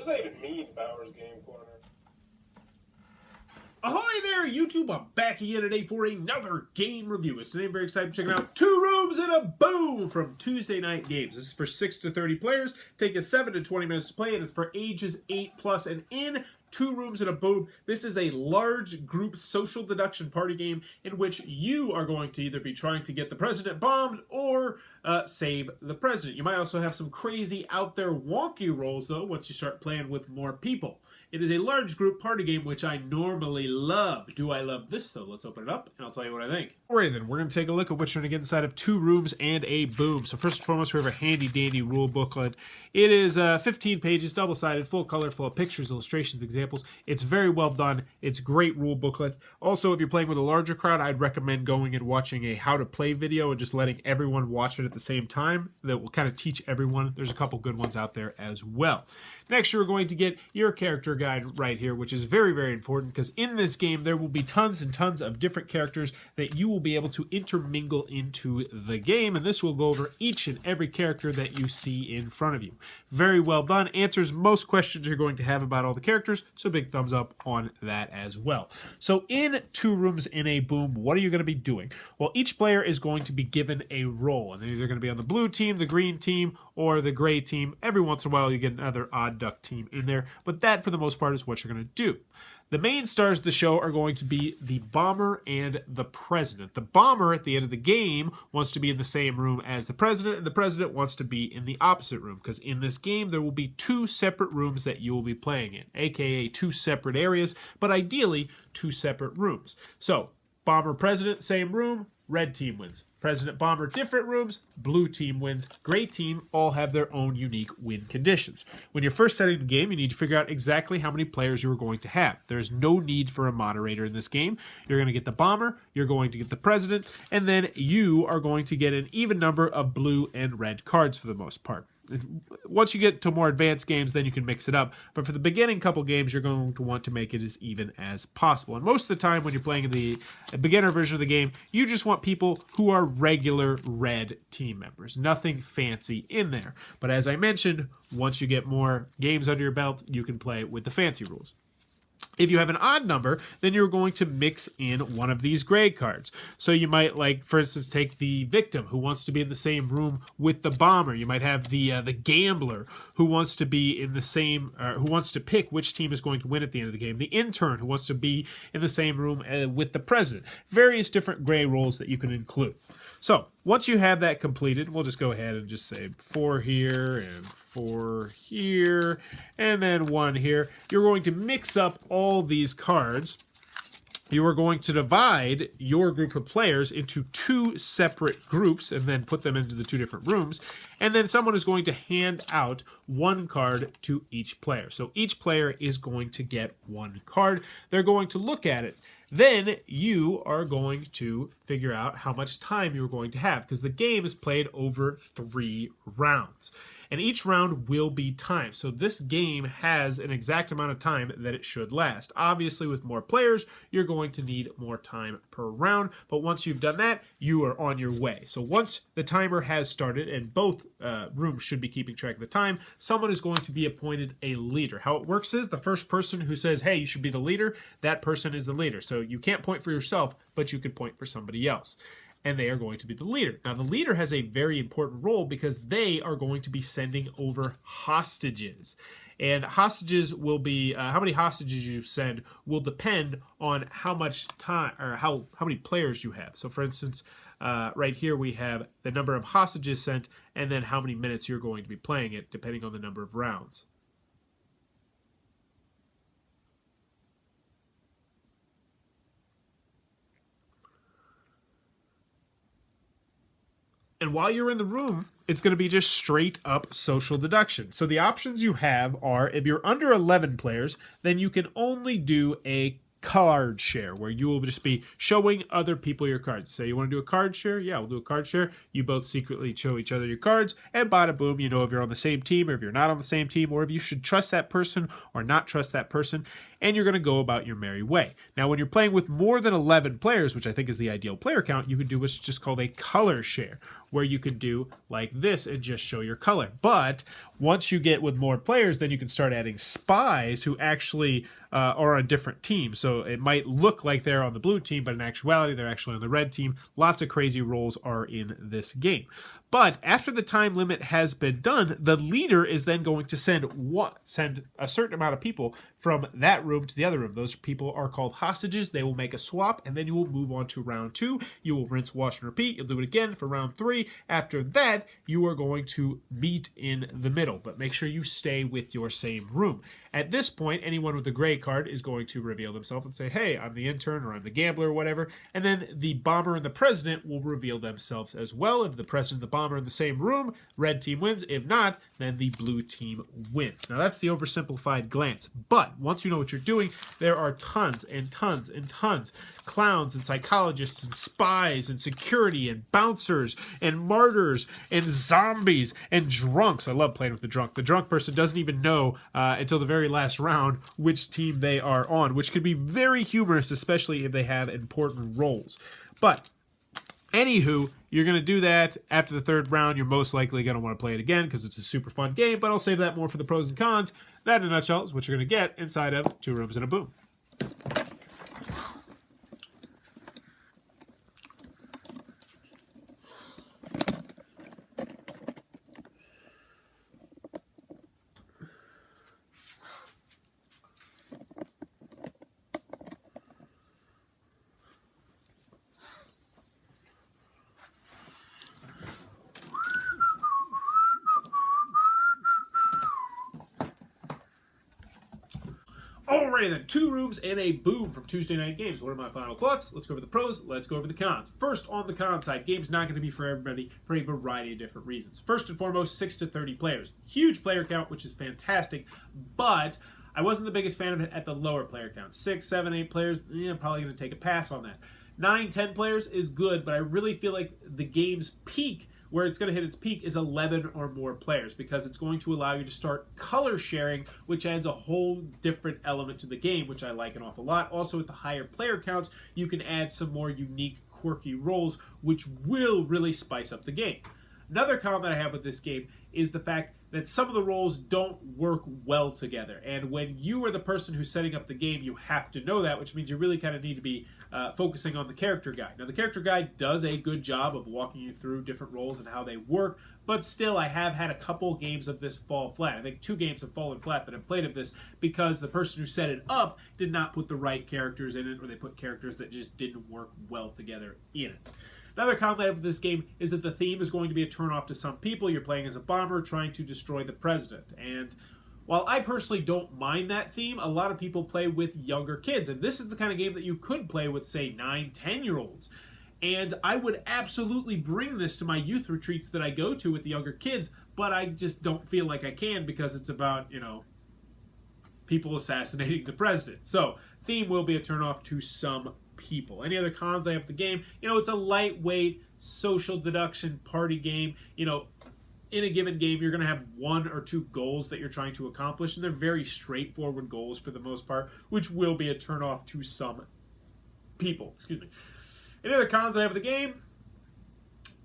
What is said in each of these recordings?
What does that even mean, Bowers Game Corner? Ahoy there, YouTube! I'm back again today for another game review. Today I'm very excited to check out Two Rooms and a Boom from Tuesday Night Games. This is for 6 to 30 players. Take us 7 to 20 minutes to play, and it's for ages 8+ and in. Two Rooms and a Boom. This is a large group social deduction party game in which you are going to either be trying to get the president bombed or save the president. You might also have some crazy out there wonky rolls though once you start playing with more people. It is a large group party game, which I normally love. Do I love this, though? Let's open it up, and I'll tell you what I think. Alright then, we're going to take a look at what's going to get inside of Two Rooms and a Boom. So first and foremost, we have a handy-dandy rule booklet. It is 15 pages, double-sided, full color, full of pictures, illustrations, examples. It's very well done. It's a great rule booklet. Also, if you're playing with a larger crowd, I'd recommend going and watching a how-to-play video and just letting everyone watch it at the same time. That will kind of teach everyone. There's a couple good ones out there as well. Next, you're going to get your character guide right here, which is very, very important because in this game there will be tons and tons of different characters that you will be able to intermingle into the game, and this will go over each and every character that you see in front of you. Very well done. Answers most questions you're going to have about all the characters, so big thumbs up on that as well. So in Two Rooms in a Boom, what are you going to be doing? Well, each player is going to be given a role, and they're either going to be on the blue team, the green team, or the gray team. Every once in a while you get another odd duck team in there, but that for the most part is what you're going to do. The main stars of the show are going to be the bomber and the president. The bomber at the end of the game wants to be in the same room as the president, and the president wants to be in the opposite room, because in this game there will be 2 separate rooms that you will be playing in, aka 2 separate areas, but ideally 2 separate rooms. So bomber, president, same room, red team wins. President, bomber, different rooms, blue team wins. Gray team all have their own unique win conditions. When you're first setting the game, you need to figure out exactly how many players you're going to have. There's no need for a moderator in this game. You're going to get the bomber, you're going to get the president, and then you are going to get an even number of blue and red cards for the most part. Once you get to more advanced games, then you can mix it up. But for the beginning couple games, you're going to want to make it as even as possible. And most of the time when you're playing the beginner version of the game, you just want people who are regular red team members. Nothing fancy in there. But as I mentioned, once you get more games under your belt, you can play with the fancy rules. If you have an odd number, then you're going to mix in one of these gray cards. So you might, like, for instance, take the victim who wants to be in the same room with the bomber. You might have the gambler who wants to be in the same, who wants to pick which team is going to win at the end of the game. The intern who wants to be in the same room with the president. Various different gray roles that you can include. So once you have that completed, we'll just go ahead and just say 4 here and 4 here and then 1 here. You're going to mix up all these cards. You are going to divide your group of players into 2 separate groups and then put them into the 2 different rooms. And then someone is going to hand out 1 card to each player. So each player is going to get 1 card. They're going to look at it. Then you are going to figure out how much time you're going to have, because the game is played over 3 rounds. And each round will be timed. So this game has an exact amount of time that it should last. Obviously, with more players, you're going to need more time per round. But once you've done that, you are on your way. So once the timer has started, and both rooms should be keeping track of the time, someone is going to be appointed a leader. How it works is the first person who says, hey, you should be the leader, that person is the leader. So you can't point for yourself, but you can point for somebody else. And they are going to be the leader. Now, the leader has a very important role because they are going to be sending over hostages. And hostages will be, how many hostages you send will depend on how much time, or how many players you have. So, for instance, right here we have the number of hostages sent and then how many minutes you're going to be playing it, depending on the number of rounds. And while you're in the room, it's going to be just straight up social deduction. So the options you have are, if you're under 11 players, then you can only do a card share, where you will just be showing other people your cards. Say you want to do a card share? Yeah, we'll do a card share. You both secretly show each other your cards, and bada boom, you know if you're on the same team or if you're not on the same team, or if you should trust that person or not trust that person. and you're going to go about your merry way. Now, when you're playing with more than 11 players, which I think is the ideal player count, you can do what's just called a color share, where you can do like this and just show your color. But once you get with more players, then you can start adding spies who actually are on different teams. So it might look like they're on the blue team, but in actuality, they're actually on the red team. Lots of crazy roles are in this game. But after the time limit has been done, the leader is then going to send a certain amount of people from that room to the other room. Those people are called hostages. They will make a swap, and then you will move on to round 2. You will rinse, wash, and repeat. You'll do it again for round 3. After that, you are going to meet in the middle, but make sure you stay with your same room. At this point, anyone with a gray card is going to reveal themselves and say, hey, I'm the intern or I'm the gambler or whatever. And then the bomber and the president will reveal themselves as well. If the president and the bomber are in the same room, red team wins. If not, then the blue team wins. Now, that's the oversimplified glance. But once you know what you're doing, there are tons and tons and tons. Clowns and psychologists and spies and security and bouncers and martyrs and zombies and drunks. I love playing with the drunk. The drunk person doesn't even know until the very last round which team they are on, which can be very humorous, especially if they have important roles. But anywho, you're going to do that. After the third round, you're most likely going to want to play it again because it's a super fun game, but I'll save that more for the pros and cons. That, in a nutshell, is what you're going to get inside of 2 Rooms and a Boom. Alrighty then, 2 Rooms and a Boom from Tuesday Night Games. What are my final thoughts? Let's go over the pros, let's go over the cons. First, on the con side, game's not going to be for everybody for a variety of different reasons. First and foremost, 6 to 30 players. Huge player count, which is fantastic, but I wasn't the biggest fan of it at the lower player count. 6, 7, 8 players, probably going to take a pass on that. 9, 10 players is good, but I really feel like the game's peak, where it's going to hit its peak, is 11 or more players, because it's going to allow you to start color sharing, which adds a whole different element to the game, which I like an awful lot. Also, with the higher player counts, you can add some more unique, quirky roles, which will really spice up the game. Another con that I have with this game is the fact that some of the roles don't work well together. And when you are the person who's setting up the game, you have to know that, which means you really kind of need to be focusing on the character guide. Now, the character guide does a good job of walking you through different roles and how they work, but still, I have had a couple games of this fall flat. I think 2 games have fallen flat that I've played of this because the person who set it up did not put the right characters in it, or they put characters that just didn't work well together in it. Another con I have with this game is that the theme is going to be a turnoff to some people. You're playing as a bomber trying to destroy the president. And while I personally don't mind that theme, a lot of people play with younger kids. And this is the kind of game that you could play with, say, 9, 10-year-olds. And I would absolutely bring this to my youth retreats that I go to with the younger kids, but I just don't feel like I can because it's about, people assassinating the president. So, theme will be a turnoff to some people. Any other cons I have with the game? It's a lightweight social deduction party game. In a given game, you're going to have 1 or 2 goals that you're trying to accomplish, and they're very straightforward goals for the most part, which will be a turnoff to some people. Excuse me. Any other cons I have with the game?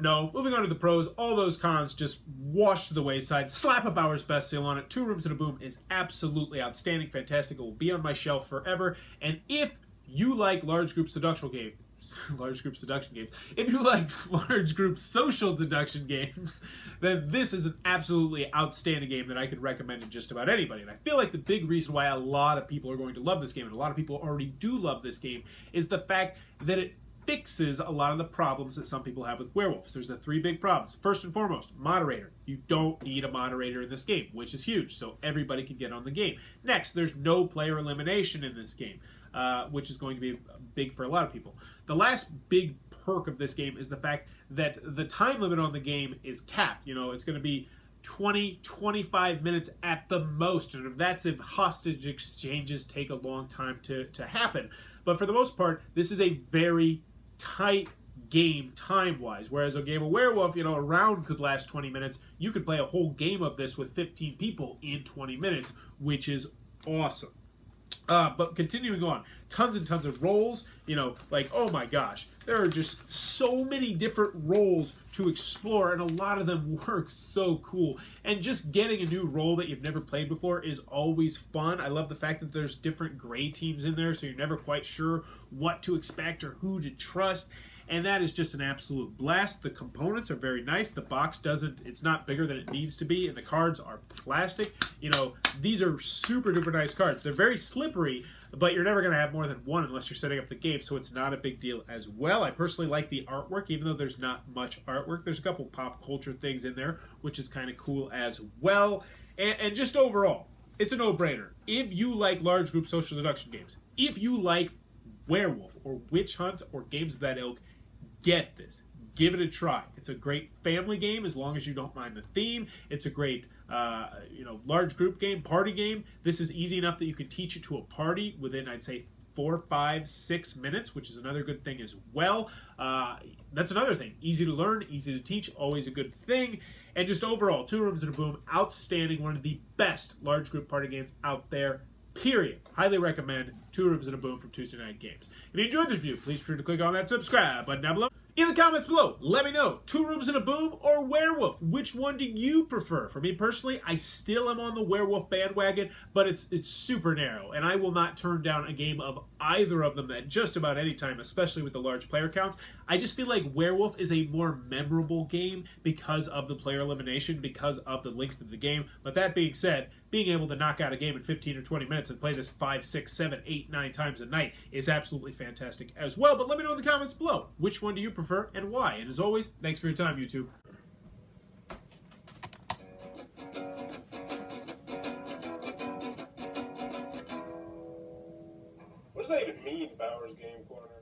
No. Moving on to the pros, all those cons just wash to the wayside. Slap a Bauer's Best Seal on it. 2 Rooms and a Boom is absolutely outstanding, fantastic. It will be on my shelf forever. And if you like large group seduction games, if you like large group social deduction games, then this is an absolutely outstanding game that I could recommend to just about anybody. And I feel like the big reason why a lot of people are going to love this game, and a lot of people already do love this game, is the fact that it fixes a lot of the problems that some people have with werewolves. There's the 3 big problems. First and foremost, moderator. You don't need a moderator in this game, which is huge, so everybody can get on the game. Next, there's no player elimination in this game, which is going to be big for a lot of people. The last big perk of this game is the fact that the time limit on the game is capped. It's going to be 20, 25 minutes at the most, and that's if hostage exchanges take a long time to happen. But for the most part, this is a very tight game time-wise, whereas a game of werewolf, a round could last 20 minutes. You could play a whole game of this with 15 people in 20 minutes, which is awesome. But continuing on, tons and tons of roles. Like, oh my gosh, there are just so many different roles to explore, and a lot of them work so cool. And just getting a new role that you've never played before is always fun. I love the fact that there's different gray teams in there, so you're never quite sure what to expect or who to trust. And that is just an absolute blast. The components are very nice. The box it's not bigger than it needs to be, and the cards are plastic. These are super duper nice cards. They're very slippery, but you're never going to have more than one unless you're setting up the game, so it's not a big deal as well. I personally like the artwork, even though there's not much artwork. There's a couple pop culture things in there, which is kind of cool as well. And just overall, it's a no-brainer. If you like large group social deduction games, if you like Werewolf or Witch Hunt or games of that ilk, get this. Give it a try. It's a great family game as long as you don't mind the theme. It's a great large group game, party game. This is easy enough that you can teach it to a party within, I'd say, 4, 5, 6 minutes, which is another good thing as well. That's another thing. Easy to learn, easy to teach, always a good thing. And just overall, Two Rooms and a Boom, outstanding. One of the best large group party games out there. Period. Highly recommend Two Rooms and a Boom from Tuesday Night Games. If you enjoyed this review, please be sure to click on that subscribe button down below. In the comments below, let me know, Two Rooms and a Boom or Werewolf? Which one do you prefer? For me personally, I still am on the Werewolf bandwagon, but it's super narrow, and I will not turn down a game of either of them at just about any time, especially with the large player counts. I just feel like Werewolf is a more memorable game because of the player elimination, because of the length of the game. But that being said, being able to knock out a game in 15 or 20 minutes and play this 5, 6, 7, 8, 9 times a night is absolutely fantastic as well. But let me know in the comments below, which one do you prefer and why? And as always, thanks for your time, YouTube. What does that even mean, Bowers Game Corner?